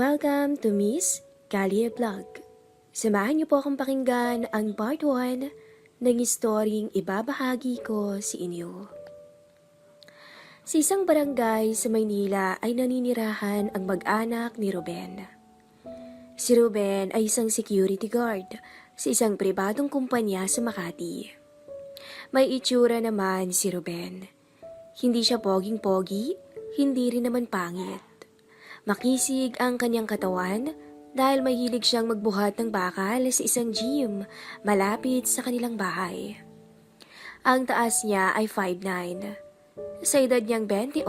Welcome to Miss Kalia Vlog. Samahan niyo po akong pakinggan ang part 1 ng istoryeng ibabahagi ko sa inyo. Sa isang barangay sa Maynila ay naninirahan ang mag-anak ni Ruben. Si Ruben ay isang security guard sa isang pribadong kumpanya sa Makati. May itsura naman si Ruben. Hindi siya poging-pogi, hindi rin naman pangit. Makisig ang kanyang katawan dahil mahilig siyang magbuhat ng bakal sa isang gym malapit sa kanilang bahay. Ang taas niya ay 5'9". Sa edad niyang 28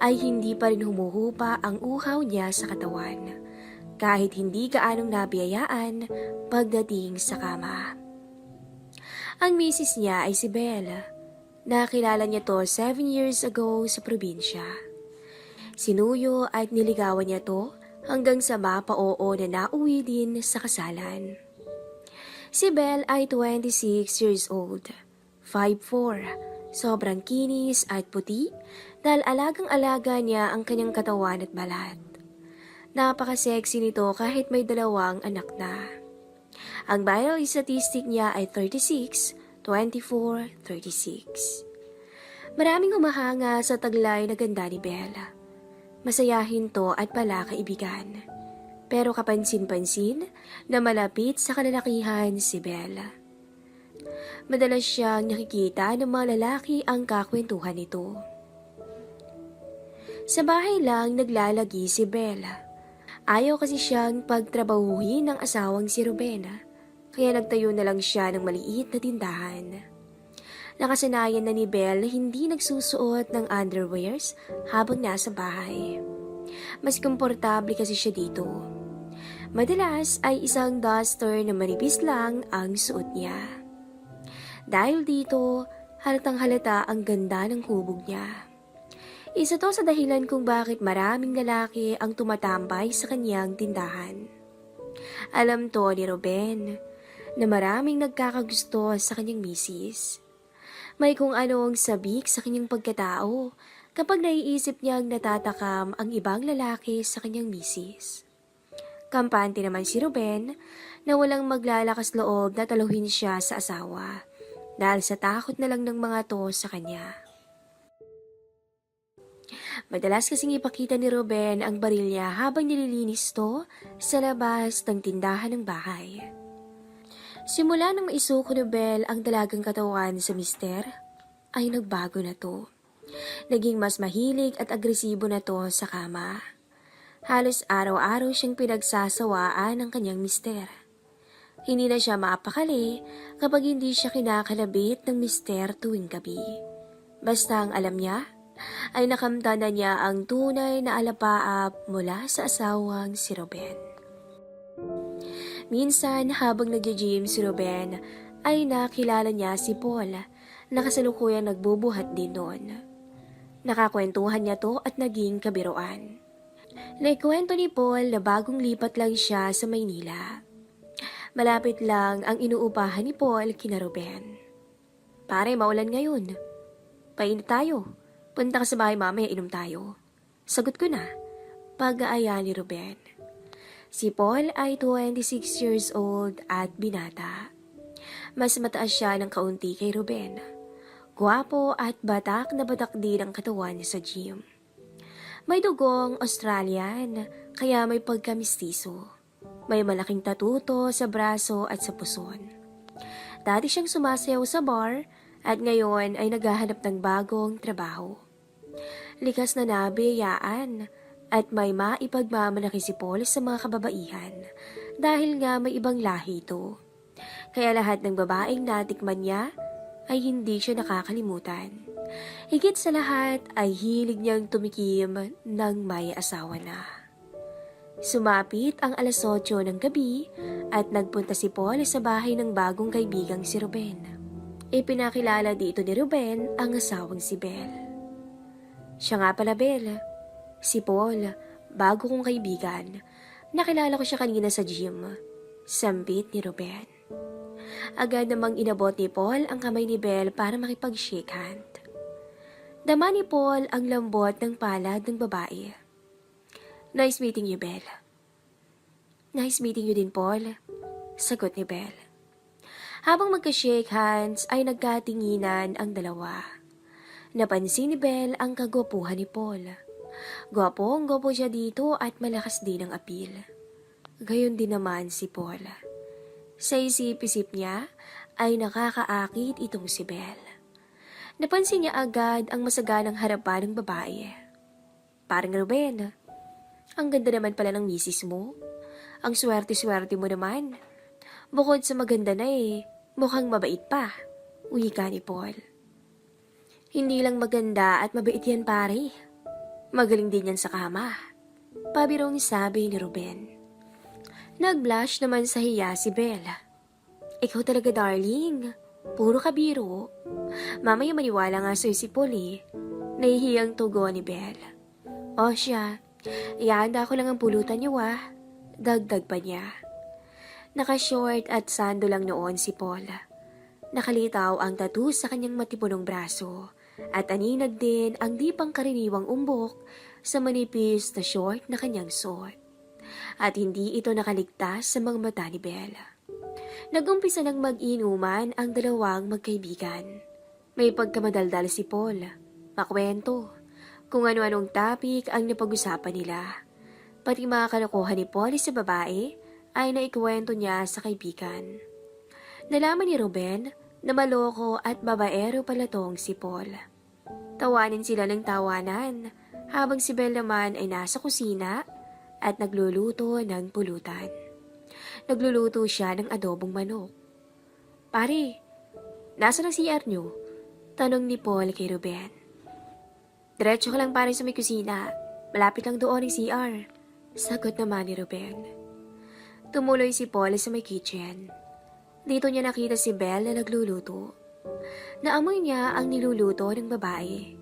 ay hindi pa rin humuhupa ang uhaw niya sa katawan kahit hindi gaanong nabiyayaan pagdating sa kama. Ang misis niya ay si Belle. Nakilala niya to 7 years ago sa probinsya. Sinuyo at niligawan niya to hanggang sa mapa-oo na nauwi din sa kasalan. Si Belle ay 26 years old, 5'4", sobrang kinis at puti dahil alagang-alaga niya ang kanyang katawan at balat. Napaka-sexy nito kahit may 2 anak na. Ang vital statistic niya ay 36, 24, 36. Maraming humahanga sa taglay na ganda ni Belle. Masayahin to at pala kaibigan. Pero kapansin-pansin na malapit sa kalalakihan si Belle. Madalas siyang nakikita ng mga lalaki ang kakwentuhan nito. Sa bahay lang naglalagi si Belle. Ayaw kasi siyang pagtrabahuhin ng asawang si Ruben, kaya nagtayo na lang siya ng maliit na tindahan. Nakasanayan na ni Belle na hindi nagsusuot ng underwears habang nasa bahay. Mas komportable kasi siya dito. Madalas ay isang duster na manipis lang ang suot niya. Dahil dito, halatang halata ang ganda ng hubog niya. Isa to sa dahilan kung bakit maraming lalaki ang tumatambay sa kanyang tindahan. Alam to ni Ruben na maraming nagkakagusto sa kanyang misis. May kung anong sabik sa kanyang pagkatao kapag naiisip niyang natatakam ang ibang lalaki sa kanyang misis. Kampante naman si Ruben na walang maglalakas loob na taluhin siya sa asawa dahil sa takot na lang ng mga to sa kanya. Madalas kasing ipakita ni Ruben ang baril niya habang nililinis to sa labas ng tindahan ng bahay. Simula nang maisuko ni Belle ang dalagang katawan sa mister, ay nagbago na to. Naging mas mahilig at agresibo na to sa kama. Halos araw-araw siyang pinagsasawaan ng kanyang mister. Hindi na siya maapakali kapag hindi siya kinakalabit ng mister tuwing gabi. Basta ang alam niya, ay nakamta na niya ang tunay na alapaap mula sa asawang si Ruben. Minsan habang nag-gym si Ruben ay nakilala niya si Paul na kasalukuyang nagbubuhat din noon. Nakakwentuhan niya to at naging kabiruan. Naikwento ni Paul na bagong lipat lang siya sa Maynila. Malapit lang ang inuupahan ni Paul kina Ruben. Pare, maulan ngayon. Painit tayo. Punta ka sa bahay mamaya, inom tayo. Sagot ko na. Pag-aaya ni Ruben. Si Paul ay 26 years old at binata. Mas mataas siya ng kaunti kay Ruben. Gwapo at batak na batak din ang katawan niya sa gym. May dugong Australian, kaya may pagkamistiso. May malaking tatuto sa braso at sa puson. Dati siyang sumasayaw sa bar at ngayon ay naghahanap ng bagong trabaho. Likas na nabiyayaan at may maipagmamalaki si Paul sa mga kababaihan dahil nga may ibang lahi ito. Kaya lahat ng babaeng natikman niya ay hindi siya nakakalimutan. Higit sa lahat ay hilig niyang tumikim ng may asawa na. Sumapit ang 8:00 ng gabi at nagpunta si Paul sa bahay ng bagong kaibigang si Ruben. Ipinakilala dito ni Ruben ang asawang si Belle. Siya nga pala, Belle. Si Paul, bago kong kaibigan. Nakilala ko siya kanina sa gym. Sambit ni Ruben. Agad namang inabot ni Paul ang kamay ni Belle para makipag-shake hand. Dama ni Paul ang lambot ng palad ng babae. Nice meeting you, Belle. Nice meeting you din, Paul. Sagot ni Belle. Habang magka-shake hands ay nagkatinginan ang dalawa. Napansin ni Belle ang kagwapuhan ni Paul. Gwapong-gwapo siya dito at malakas din ang apil. Gayon din naman si Paul. Sa isip-isip niya ay nakakaakit itong si Belle. Napansin niya agad ang masaganang harapan ng babae. Parang Ruben, ang ganda naman pala ng misis mo. Ang swerte-swerte mo naman. Bukod sa maganda na mukhang mabait pa. Wika ni Paul. Hindi lang maganda at mabait yan pare. Magaling din yan sa kama. Pabirong sabi ni Ruben. Nag-blush naman sa hiya si Belle. Ikaw talaga darling. Puro kabiro. Mamaya maniwala nga sa'yo si Paul Nahihiyang tugon ni Belle. O siya, ihanda ko lang ang pulutan niyo Dagdag pa niya. Naka-short at sando lang noon si Paul. Nakalitaw ang tattoo sa kanyang matipunong braso at aninag din ang di pangkaraniwang umbok sa manipis na short na kanyang suot. At hindi ito nakaligtas sa mga mata ni Belle. Nag-umpisa ng mag-inuman ang dalawang magkaibigan. May pagkamadaldal si Paul. Makwento. Kung ano-anong topic ang napag-usapan nila. Pati mga kalokohan ni Paul sa babae ay naikwento niya sa kaibigan. Nalaman ni Ruben na maloko at babaero pala tong si Paul. Tawanin sila ng tawanan habang si Belle naman ay nasa kusina at nagluluto ng pulutan. Nagluluto siya ng adobong manok. Pare, nasa ang CR niyo? Tanong ni Paul kay Ruben. Diretso ka lang pare sa may kusina. Malapit lang doon ang CR. Sagot naman ni Ruben. Tumuloy si Paul sa may kitchen. Dito niya nakita si Belle na nagluluto. Naamoy niya ang niluluto ng babae.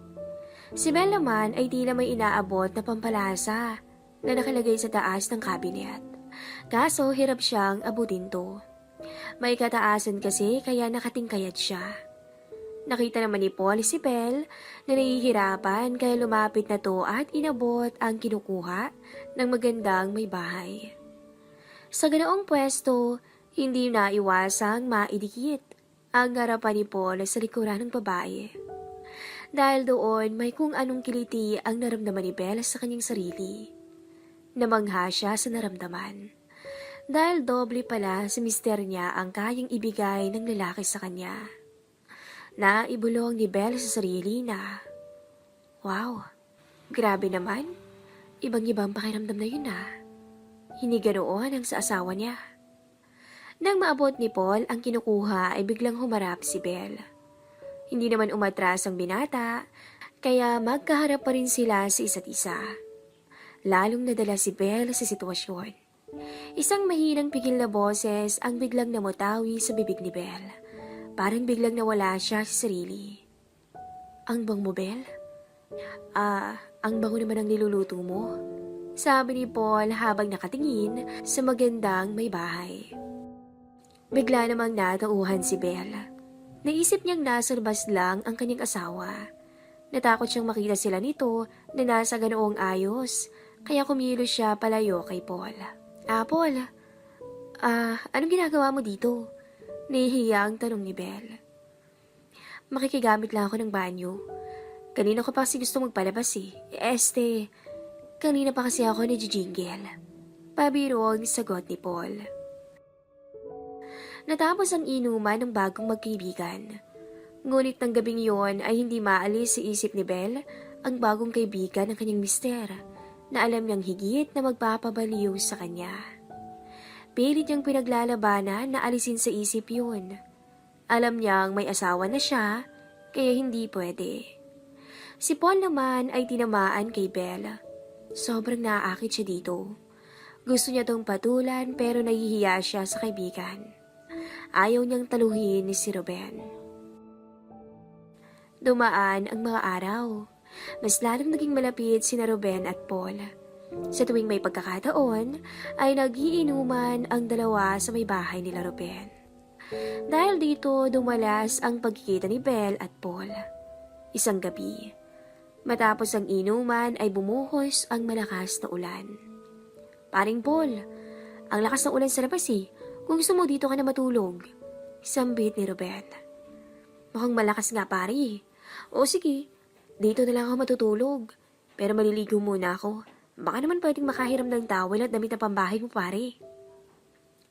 Si Belle naman ay tila may inaabot na pampalasa na nakalagay sa taas ng cabinet. Kaso hirap siyang abutin to. May kataasan kasi kaya nakatingkayat siya. Nakita naman ni Paul si Belle na nahihirapan kaya lumapit na to at inabot ang kinukuha ng magandang may bahay. Sa ganoong pwesto, hindi na iwasang maidikit ang harapan ni Paul sa likuran ng babae. Dahil doon may kung anong kiliti ang naramdaman ni Belle sa kanyang sarili. Namangha siya sa naramdaman. Dahil doble pala sa mister niya ang kayang ibigay ng lalaki sa kanya. Naibulong ni Belle sa sarili na, wow, grabe naman. Ibang-ibang pakiramdam na yun Hindi ganoon ang sa asawa niya. Nang maabot ni Paul ang kinukuha ay biglang humarap si Belle. Hindi naman umatras ang binata, kaya magkaharap pa rin sila sa isa't isa. Lalong nadala si Belle sa sitwasyon. Isang mahinang pigil na boses ang biglang namutawi sa bibig ni Belle. Parang biglang nawala siya sa sarili. Ang bang mo, Belle? Ang bango naman ang niluluto mo. Sabi ni Paul habang nakatingin sa magandang may bahay. Bigla namang natauhan si Belle. Naisip niyang nasa labas lang ang kanyang asawa. Natakot siyang makita sila nito na nasa ganoong ayos, kaya kumilos siya palayo kay Paul. Paul, anong ginagawa mo dito? Nahihiya ang tanong ni Belle. Makikigamit lang ako ng banyo. Kanina ko pa kasi gusto magpalabas kanina pa kasi ako nagji-jingle. Pabiro ang sagot ni Paul. Natapos ang inuman ng bagong magkaibigan. Ngunit ng gabing yon ay hindi maalis sa isip ni Belle ang bagong kaibigan ng kanyang mister na alam niyang higit na magpapabaliw sa kanya. Pilit niyang pinaglalabanan na alisin sa isip yun. Alam niyang may asawa na siya, kaya hindi pwede. Si Paul naman ay tinamaan kay Belle. Sobrang naaakit siya dito. Gusto niya tong patulan pero nahihiya siya sa kaibigan. Ayaw niyang taluhin ni si Ruben. Dumaan ang mga araw. Mas lalong naging malapit sina Ruben at Paul. Sa tuwing may pagkakataon, ay nagiinuman ang dalawa sa may bahay nila Ruben. Dahil dito, dumalas ang pagkikita ni Belle at Paul. Isang gabi, Matapos ang inuman ay bumuhos ang malakas na ulan. Paring Paul, ang lakas ng ulan sa labas eh. Kung gusto mo dito ka na matulog. Sambit ni Ruben. Mukhang malakas nga pare. O sige, dito na lang ako matutulog. Pero maliligo muna ako. Baka naman pwedeng makahiram ng towel at damit na pambahay mo pare.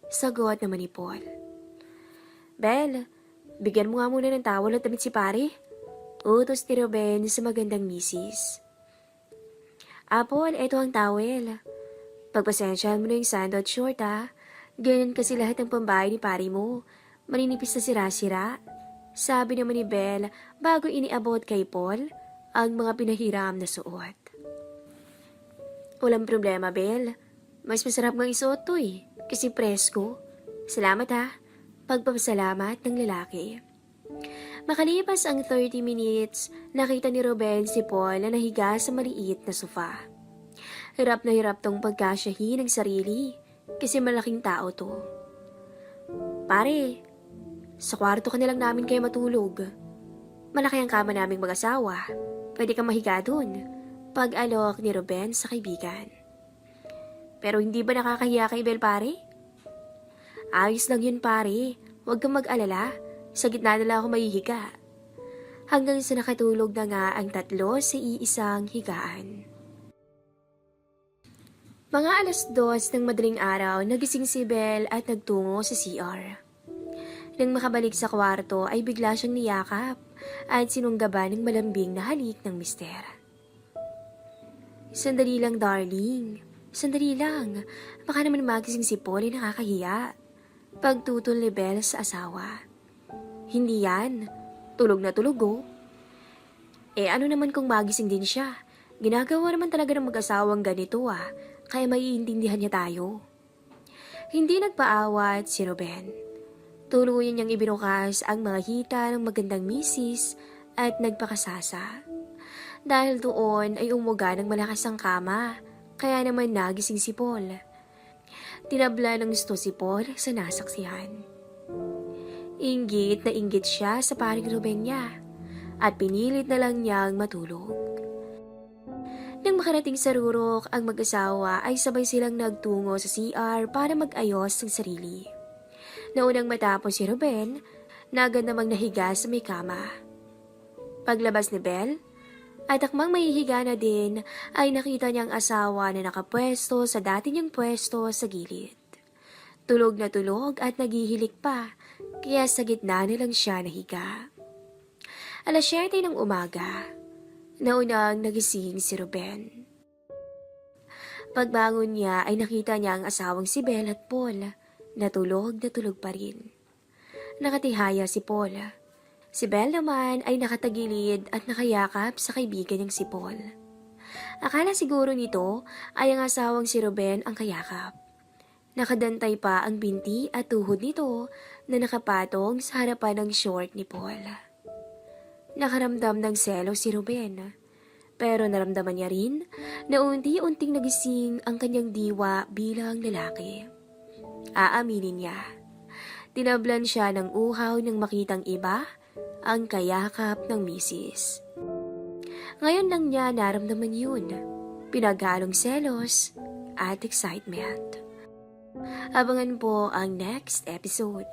Sagot naman ni Paul. Bel, bigyan mo nga muna ng towel at damit si pare. Utos ni Ruben sa magandang misis. Paul, eto ang towel. Pagpasensyahan mo na yung sando at short ha. Ganyan kasi lahat ng pambahay ni pare mo. Maninipis na sira-sira. Sabi naman ni Belle bago iniabot kay Paul ang mga pinahiram na suot. Walang problema, Belle. Mas masarap ng isuot to eh. Kasi presko. Salamat ha. Pagpapasalamat ng lalaki. Makalipas ang 30 minutes, nakita ni Ruben si Paul na nahiga sa maliit na sofa. Hirap na hirap tong pagkasyahin ng sarili kasi malaking tao to. Pare, sa kwarto ka na lang namin kayo matulog. Malaki ang kama naming mag-asawa. Pwede kang mahiga dun. Pag-alok ni Ruben sa kaibigan. Pero hindi ba nakakahiya kay Bel pare? Ayos lang yun pare. Huwag kang mag-alala. Sa gitna na lang ako mahihiga. Hanggang sa nakatulog na nga ang tatlo sa iisang higaan. Mga 2:00 ng madaling araw, nagising si Belle at nagtungo sa CR. Nang makabalik sa kwarto ay bigla siyang niyakap at sinunggaban ng malambing na halik ng mister. Sandali lang darling, sandali lang, baka naman magising si Paul ay nakakahiya. Pagtutol ni Belle sa asawa. Hindi yan, tulog na tulog oh. Ano naman kung magising din siya, ginagawa naman talaga ng mag-asawang ganito kaya maiintindihan niya tayo. Hindi nagpaawat si Ruben. Tuluyan niyang ibinukas ang mga hita ng magandang misis at nagpakasasa. Dahil doon ay umuga ng malakas ang kama, kaya naman nagising si Paul. Tinabla ng gusto si Paul sa nasaksihan. Inggit na inggit siya sa paring Ruben niya at pinilit na lang niyang matulog. Nang makarating sa rurok, ang mag-asawa ay sabay silang nagtungo sa CR para mag-ayos ng sarili. Naunang matapos si Ruben, na agad namang nahiga sa may kama. Paglabas ni Belle, at akmang mahihiga na din, ay nakita niyang asawa na nakapwesto sa dati niyang pwesto sa gilid. Tulog na tulog at naghihilik pa, kaya sa gitna nilang siya nahiga. 7:00 ng umaga, naunang nagising si Ruben. Pagbangon niya ay nakita niya ang asawang si Belle at Paul, na tulog pa rin. Nakatihaya si Paul. Si Belle naman ay nakatagilid at nakayakap sa kaibigan niyang si Paul. Akala siguro nito ay ang asawang si Ruben ang kayakap. Nakadantay pa ang binti at tuhod nito na nakapatong sa harapan ng short ni Paul. Nakaramdam ng selo si Ruben, pero naramdaman niya rin na unti-unting nagising ang kanyang diwa bilang lalaki. Aaminin niya, tinablan siya ng uhaw nang makitang iba ang kayakap ng misis. Ngayon lang niya naramdaman yun, pinaghalong selos at excitement. Abangan po ang next episode.